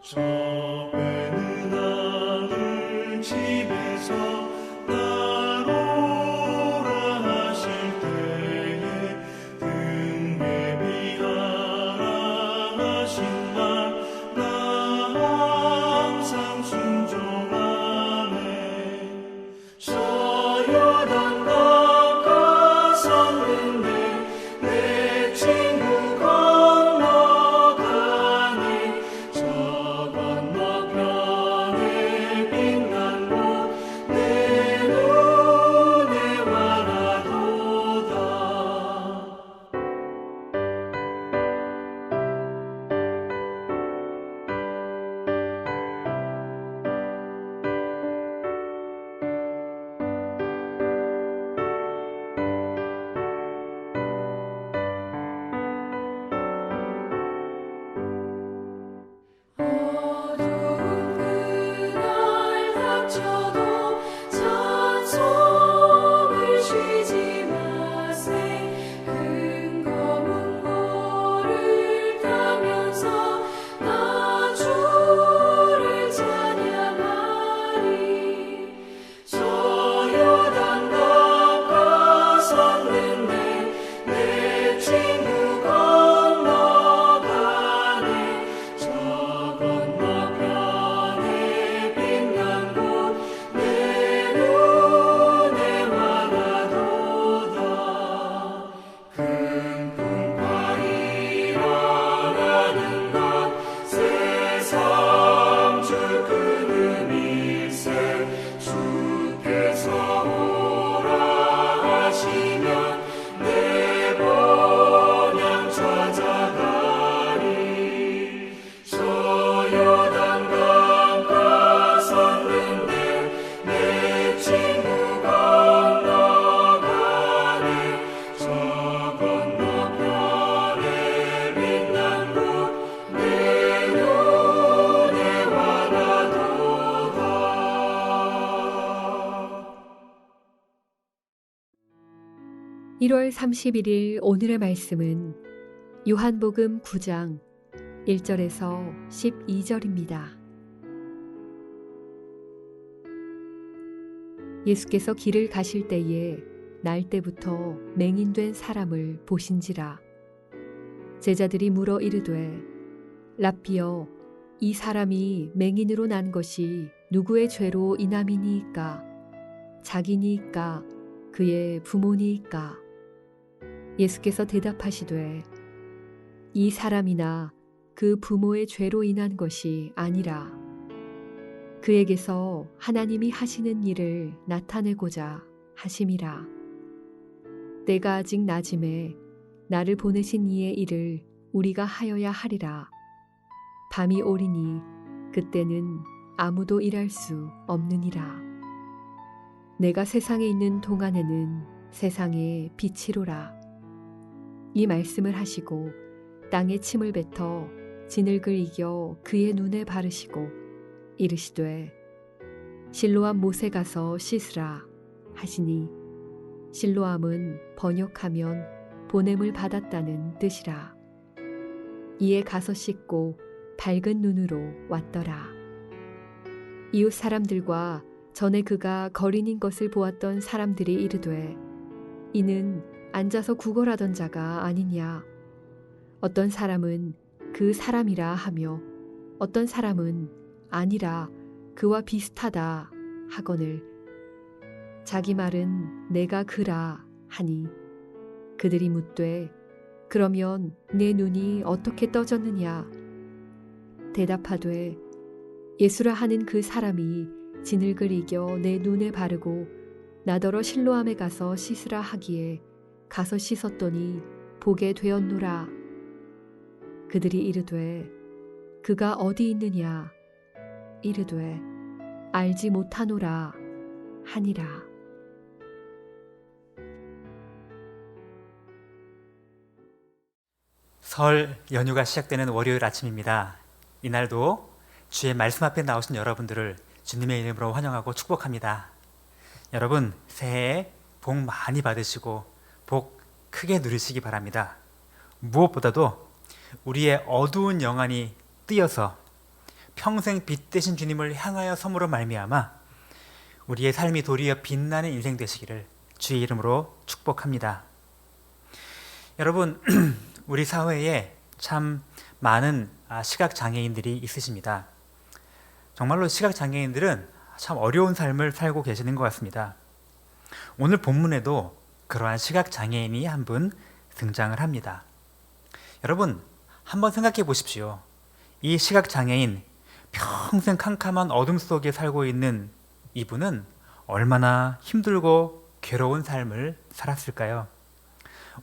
저 배는 하늘 집에서 나로라 하실 때에 등례비하라 하신 날 나 항상 순종하네. 저 요단 가깝았는데 내 친구 건너가네. 저 건너편에 빛난 곳 내 눈에 와라도다. 어두운 그날 닥쳐도 찬송을 쉬지 마세. 큰 검은 고를 타면서 나 주를 찬양하리. 저 요단 가깝았는데 내 친구 건너가네. 저 건너편에 빛난 곳 내 눈에 와라도다. 큰 풍파이 일어나는 것 세상 주 끊음일세. 주께서 오라 하시면 내 본향 찾아가리. 저 요단 가깝았는데 내 친구 건너가네. 저 건너편에 빛난 곳 내 눈에 와라도다. 1월 31일 오늘의 말씀은 요한복음 9장 1절에서 12절입니다. 예수께서 길을 가실 때에 날 때부터 맹인된 사람을 보신지라. 제자들이 물어 이르되 랍비여, 이 사람이 맹인으로 난 것이 누구의 죄로 인함이니이까? 자기니이까? 그의 부모니이까? 예수께서 대답하시되 이 사람이나 그 부모의 죄로 인한 것이 아니라 그에게서 하나님이 하시는 일을 나타내고자 하심이라. 때가 아직 낮음에 나를 보내신 이의 일을 우리가 하여야 하리라. 밤이 오리니 그때는 아무도 일할 수 없느니라. 내가 세상에 있는 동안에는 세상의 빛이로라. 이 말씀을 하시고 땅에 침을 뱉어 진흙을 이겨 그의 눈에 바르시고 이르시되 실로암 못에 가서 씻으라 하시니, 실로암은 번역하면 보냄을 받았다는 뜻이라. 이에 가서 씻고 밝은 눈으로 왔더라. 이웃 사람들과 전에 그가 거린인 것을 보았던 사람들이 이르되 이는 앉아서 구걸하던 자가 아니냐. 어떤 사람은 그 사람이라 하며 어떤 사람은 아니라 그와 비슷하다 하거늘 자기 말은 내가 그라 하니, 그들이 묻되 그러면 내 눈이 어떻게 떠졌느냐. 대답하되 예수라 하는 그 사람이 진흙을 이겨 내 눈에 바르고 나더러 실로암에 가서 씻으라 하기에 가서 씻었더니 보게 되었노라. 그들이 이르되 그가 어디 있느냐. 이르되 알지 못하노라 하니라. 설 연휴가 시작되는 월요일 아침입니다. 이날도 주의 말씀 앞에 나오신 여러분들을 주님의 이름으로 환영하고 축복합니다. 여러분, 새해에 복 많이 받으시고 복 크게 누리시기 바랍니다. 무엇보다도 우리의 어두운 영안이 뜨여서 평생 빛 되신 주님을 향하여 섬으로 말미암아 우리의 삶이 도리어 빛나는 인생 되시기를 주의 이름으로 축복합니다. 여러분, 우리 사회에 참 많은 시각장애인들이 있으십니다. 정말로 시각장애인들은 참 어려운 삶을 살고 계시는 것 같습니다. 오늘 본문에도 그러한 시각장애인이 한 분 등장을 합니다. 여러분, 한번 생각해 보십시오. 이 시각장애인, 평생 캄캄한 어둠 속에 살고 있는 이분은 얼마나 힘들고 괴로운 삶을 살았을까요?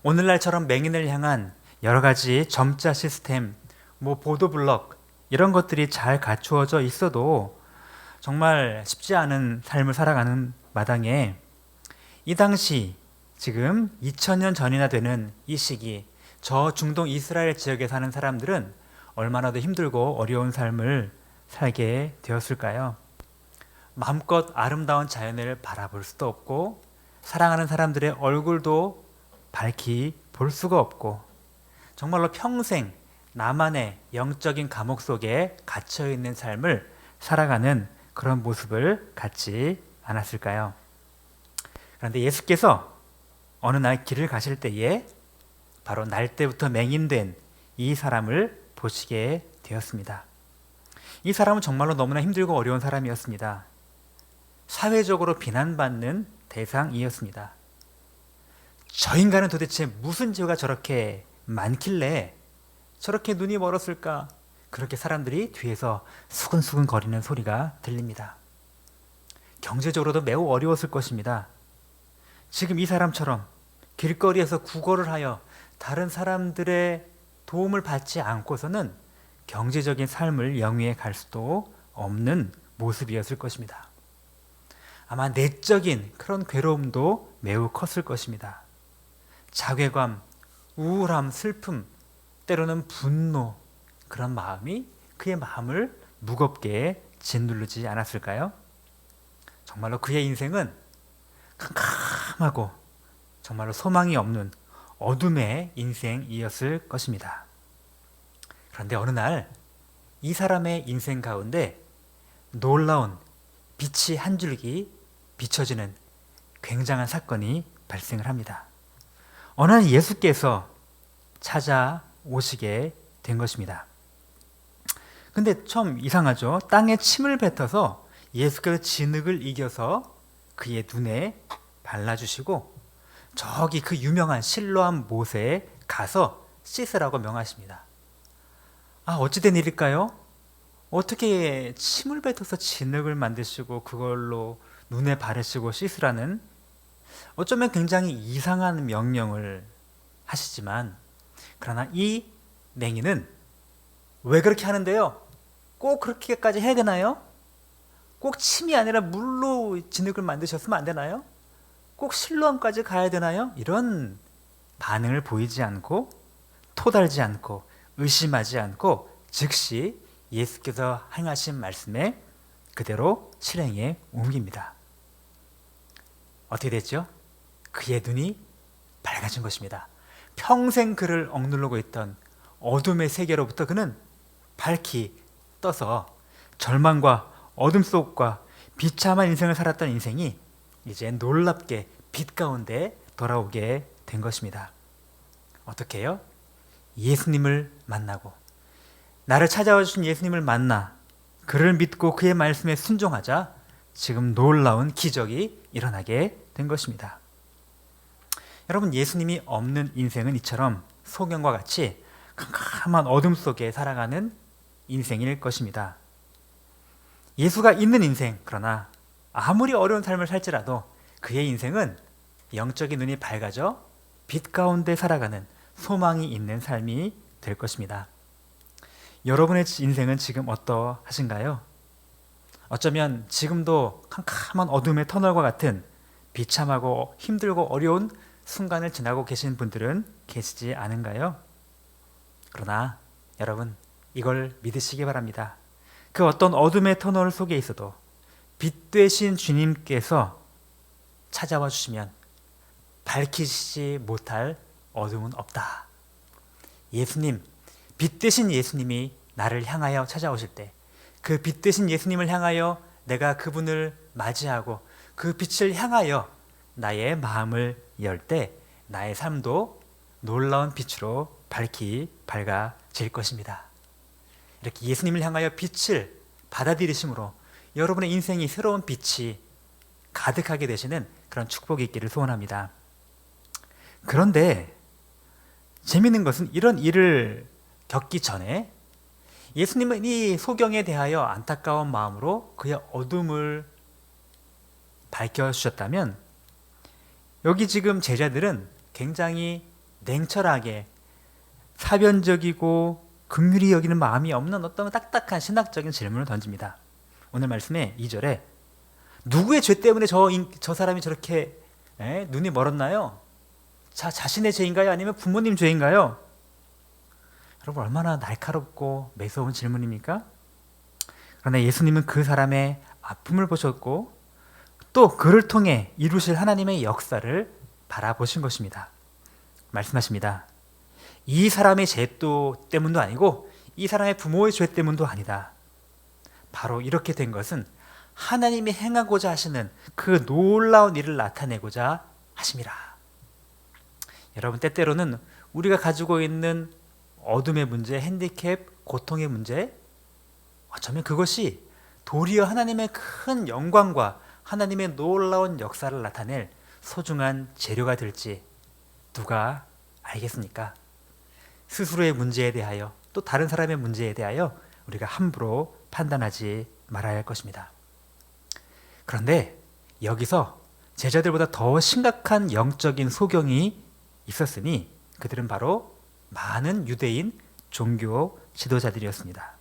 오늘날처럼 맹인을 향한 여러 가지 점자 시스템, 보도블럭 이런 것들이 잘 갖추어져 있어도 정말 쉽지 않은 삶을 살아가는 마당에 이 당시 지금 2000년 전이나 되는 이 시기 저 중동 이스라엘 지역에 사는 사람들은 얼마나 더 힘들고 어려운 삶을 살게 되었을까요? 마음껏 아름다운 자연을 바라볼 수도 없고 사랑하는 사람들의 얼굴도 밝히 볼 수가 없고 정말로 평생 나만의 영적인 감옥 속에 갇혀있는 삶을 살아가는 그런 모습을 갖지 않았을까요? 그런데 예수께서 어느 날 길을 가실 때에 바로 날 때부터 맹인된 이 사람을 보시게 되었습니다. 이 사람은 정말로 너무나 힘들고 어려운 사람이었습니다. 사회적으로 비난받는 대상이었습니다. 저 인간은 도대체 무슨 죄가 저렇게 많길래 저렇게 눈이 멀었을까? 그렇게 사람들이 뒤에서 수근수근 거리는 소리가 들립니다. 경제적으로도 매우 어려웠을 것입니다. 지금 이 사람처럼 길거리에서 구걸을 하여 다른 사람들의 도움을 받지 않고서는 경제적인 삶을 영위해 갈 수도 없는 모습이었을 것입니다. 아마 내적인 그런 괴로움도 매우 컸을 것입니다. 자괴감, 우울함, 슬픔, 때로는 분노, 그런 마음이 그의 마음을 무겁게 짓누르지 않았을까요? 정말로 그의 인생은 캄캄하고 정말로 소망이 없는 어둠의 인생이었을 것입니다. 그런데 어느 날 이 사람의 인생 가운데 놀라운 빛이 한 줄기 비춰지는 굉장한 사건이 발생을 합니다. 어느 날 예수께서 찾아오시게 된 것입니다. 근데 좀 이상하죠? 땅에 침을 뱉어서 예수께서 진흙을 이겨서 그의 눈에 발라주시고 저기 그 유명한 실로암 못에 가서 씻으라고 명하십니다. 어찌된 일일까요? 어떻게 침을 뱉어서 진흙을 만드시고 그걸로 눈에 바르시고 씻으라는 어쩌면 굉장히 이상한 명령을 하시지만 그러나 이 맹인은 왜 그렇게 하는데요? 꼭 그렇게까지 해야 되나요? 꼭 침이 아니라 물로 진흙을 만드셨으면 안 되나요? 꼭 실로암까지 가야 되나요? 이런 반응을 보이지 않고 토달지 않고 의심하지 않고 즉시 예수께서 행하신 말씀에 그대로 실행에 옮깁니다. 어떻게 됐죠? 그의 눈이 밝아진 것입니다. 평생 그를 억누르고 있던 어둠의 세계로부터 그는 밝히 떠서 절망과 어둠 속과 비참한 인생을 살았던 인생이 이제 놀랍게 빛 가운데 돌아오게 된 것입니다. 어떻게 해요? 예수님을 만나고 나를 찾아와 주신 예수님을 만나 그를 믿고 그의 말씀에 순종하자 지금 놀라운 기적이 일어나게 된 것입니다. 여러분, 예수님이 없는 인생은 이처럼 소경과 같이 캄캄한 어둠 속에 살아가는 인생일 것입니다. 예수가 있는 인생, 그러나 아무리 어려운 삶을 살지라도 그의 인생은 영적인 눈이 밝아져 빛 가운데 살아가는 소망이 있는 삶이 될 것입니다. 여러분의 인생은 지금 어떠하신가요? 어쩌면 지금도 캄캄한 어둠의 터널과 같은 비참하고 힘들고 어려운 순간을 지나고 계신 분들은 계시지 않은가요? 그러나 여러분, 이걸 믿으시기 바랍니다. 그 어떤 어둠의 터널 속에 있어도 빛 되신 주님께서 찾아와 주시면 밝히지 못할 어둠은 없다. 예수님, 빛 되신 예수님이 나를 향하여 찾아오실 때 그 빛 대신 예수님을 향하여 내가 그분을 맞이하고 그 빛을 향하여 나의 마음을 열 때 나의 삶도 놀라운 빛으로 밝아질 것입니다. 이렇게 예수님을 향하여 빛을 받아들이심으로 여러분의 인생이 새로운 빛이 가득하게 되시는 그런 축복이 있기를 소원합니다. 그런데 재미있는 것은 이런 일을 겪기 전에 예수님은 이 소경에 대하여 안타까운 마음으로 그의 어둠을 밝혀주셨다면 여기 지금 제자들은 굉장히 냉철하게 사변적이고 긍휼히 여기는 마음이 없는 어떤 딱딱한 신학적인 질문을 던집니다. 오늘 말씀의 2절에 누구의 죄 때문에 저 사람이 저렇게 눈이 멀었나요? 자신의 죄인가요? 아니면 부모님 죄인가요? 여러분 얼마나 날카롭고 매서운 질문입니까? 그러나 예수님은 그 사람의 아픔을 보셨고 또 그를 통해 이루실 하나님의 역사를 바라보신 것입니다. 말씀하십니다. 이 사람의 죄 때문도 아니고 이 사람의 부모의 죄 때문도 아니다. 바로 이렇게 된 것은 하나님이 행하고자 하시는 그 놀라운 일을 나타내고자 하심이라. 여러분 때때로는 우리가 가지고 있는 어둠의 문제, 핸디캡, 고통의 문제, 어쩌면 그것이 도리어 하나님의 큰 영광과 하나님의 놀라운 역사를 나타낼 소중한 재료가 될지 누가 알겠습니까? 스스로의 문제에 대하여 또 다른 사람의 문제에 대하여 우리가 함부로 판단하지 말아야 할 것입니다. 그런데 여기서 제자들보다 더 심각한 영적인 소경이 있었으니 그들은 바로 많은 유대인 종교 지도자들이었습니다.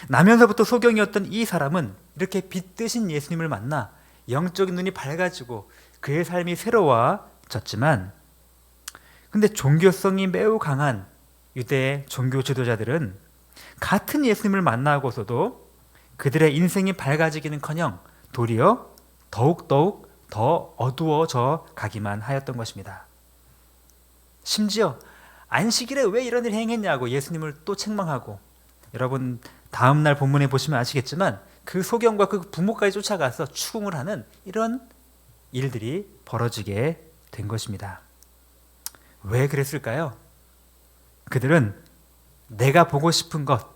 나면서부터 소경이었던 이 사람은 이렇게 빛 대신 예수님을 만나 영적인 눈이 밝아지고 그의 삶이 새로워졌지만 근데 종교성이 매우 강한 유대 종교 지도자들은 같은 예수님을 만나고서도 그들의 인생이 밝아지기는커녕 도리어 더욱더욱 더 어두워져 가기만 하였던 것입니다. 심지어 안식일에 왜 이런 일을 행했냐고 예수님을 또 책망하고 여러분 다음날 본문에 보시면 아시겠지만 그 소경과 그 부모까지 쫓아가서 추궁을 하는 이런 일들이 벌어지게 된 것입니다. 왜 그랬을까요? 그들은 내가 보고 싶은 것,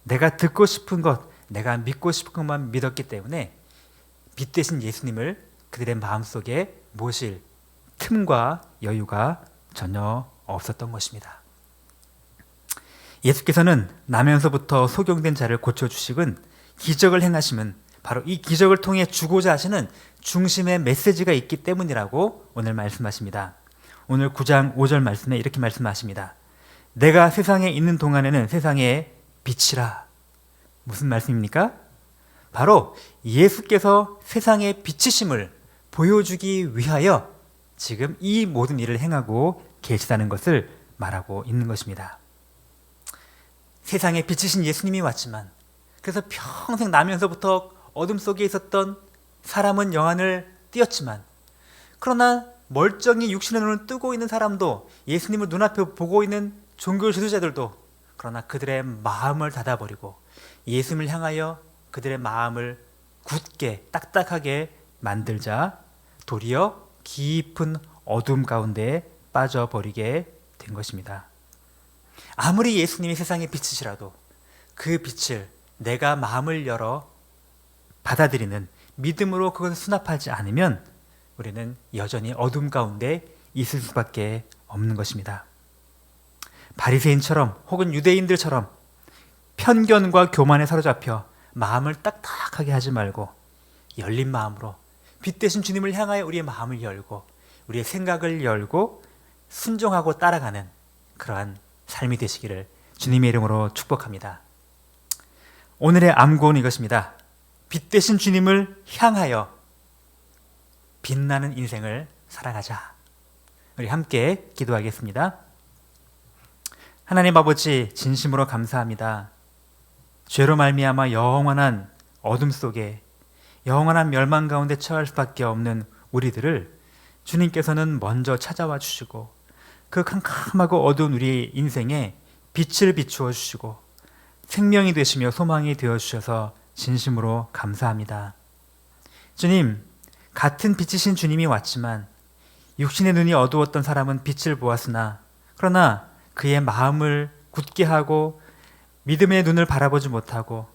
내가 듣고 싶은 것, 내가 믿고 싶은 것만 믿었기 때문에 빛 대신 예수님을 그들의 마음속에 모실 틈과 여유가 전혀 없었던 것입니다. 예수께서는 나면서부터 소경된 자를 고쳐주시곤 기적을 행하심은 바로 이 기적을 통해 주고자 하시는 중심의 메시지가 있기 때문이라고 오늘 말씀하십니다. 오늘 9장 5절 말씀에 이렇게 말씀하십니다. 내가 세상에 있는 동안에는 세상의 빛이라. 무슨 말씀입니까? 바로 예수께서 세상의 빛이심을 보여주기 위하여 지금 이 모든 일을 행하고 계시다는 것을 말하고 있는 것입니다. 세상에 빛이신 예수님이 왔지만 그래서 평생 나면서부터 어둠 속에 있었던 사람은 영안을 띄었지만 그러나 멀쩡히 육신의 눈을 뜨고 있는 사람도 예수님을 눈앞에 보고 있는 종교 지도자들도 그러나 그들의 마음을 닫아버리고 예수님을 향하여 그들의 마음을 굳게 딱딱하게 만들자 도리어 깊은 어둠 가운데 빠져버리게 된 것입니다. 아무리 예수님이 세상의 빛이시라도 그 빛을 내가 마음을 열어 받아들이는 믿음으로 그것을 수납하지 않으면 우리는 여전히 어둠 가운데 있을 수밖에 없는 것입니다. 바리새인처럼 혹은 유대인들처럼 편견과 교만에 사로잡혀 마음을 딱딱하게 하지 말고 열린 마음으로 빛 대신 주님을 향하여 우리의 마음을 열고 우리의 생각을 열고 순종하고 따라가는 그러한 삶이 되시기를 주님의 이름으로 축복합니다. 오늘의 암고는 이것입니다. 빛 대신 주님을 향하여 빛나는 인생을 살아가자. 우리 함께 기도하겠습니다. 하나님 아버지 진심으로 감사합니다. 죄로 말미암아 영원한 어둠 속에 영원한 멸망 가운데 처할 수밖에 없는 우리들을 주님께서는 먼저 찾아와 주시고 그 캄캄하고 어두운 우리의 인생에 빛을 비추어 주시고 생명이 되시며 소망이 되어주셔서 진심으로 감사합니다. 주님, 같은 빛이신 주님이 왔지만 육신의 눈이 어두웠던 사람은 빛을 보았으나 그러나 그의 마음을 굳게 하고 믿음의 눈을 바라보지 못하고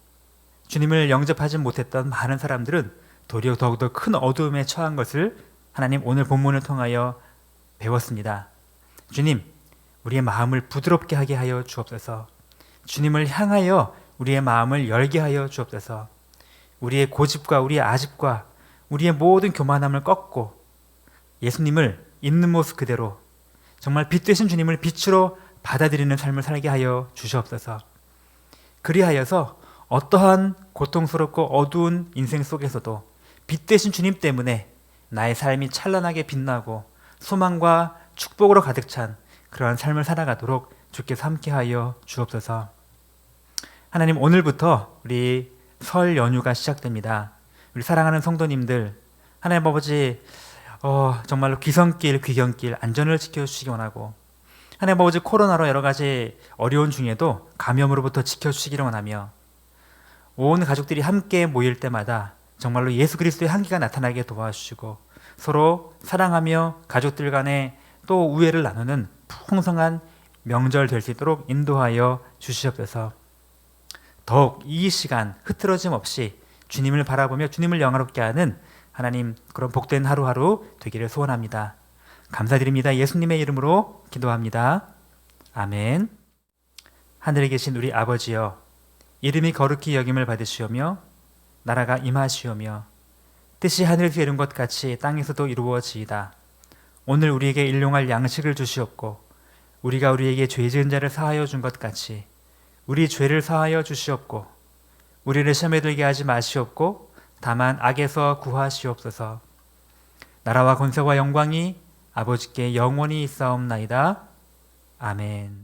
주님을 영접하지 못했던 많은 사람들은 도리어 더욱더 큰 어두움에 처한 것을 하나님 오늘 본문을 통하여 배웠습니다. 주님, 우리의 마음을 부드럽게 하게 하여 주옵소서. 주님을 향하여 우리의 마음을 열게 하여 주옵소서. 우리의 고집과 우리의 아집과 우리의 모든 교만함을 꺾고 예수님을 있는 모습 그대로 정말 빛 되신 주님을 빛으로 받아들이는 삶을 살게 하여 주시옵소서. 그리하여서 어떠한 고통스럽고 어두운 인생 속에서도 빛 되신 주님 때문에 나의 삶이 찬란하게 빛나고 소망과 축복으로 가득 찬 그러한 삶을 살아가도록 주께서 함께하여 주옵소서. 하나님, 오늘부터 우리 설 연휴가 시작됩니다. 우리 사랑하는 성도님들, 하나님 아버지 정말로 귀성길, 귀경길 안전을 지켜주시기 원하고 하나님 아버지 코로나로 여러 가지 어려운 중에도 감염으로부터 지켜주시기를 원하며 온 가족들이 함께 모일 때마다 정말로 예수 그리스도의 향기가 나타나게 도와주시고 서로 사랑하며 가족들 간에 또 우애를 나누는 풍성한 명절 될 수 있도록 인도하여 주시옵소서. 더욱 이 시간 흐트러짐 없이 주님을 바라보며 주님을 영화롭게 하는 하나님 그런 복된 하루하루 되기를 소원합니다. 감사드립니다. 예수님의 이름으로 기도합니다. 아멘. 하늘에 계신 우리 아버지여, 이름이 거룩히 여김을 받으시오며 나라가 임하시오며 뜻이 하늘에서 이룬 것 같이 땅에서도 이루어지이다. 오늘 우리에게 일용할 양식을 주시옵고 우리가 우리에게 죄 지은 자를 사하여 준 것 같이 우리 죄를 사하여 주시옵고 우리를 시험에 들게 하지 마시옵고 다만 악에서 구하시옵소서. 나라와 권세와 영광이 아버지께 영원히 있사옵나이다. 아멘.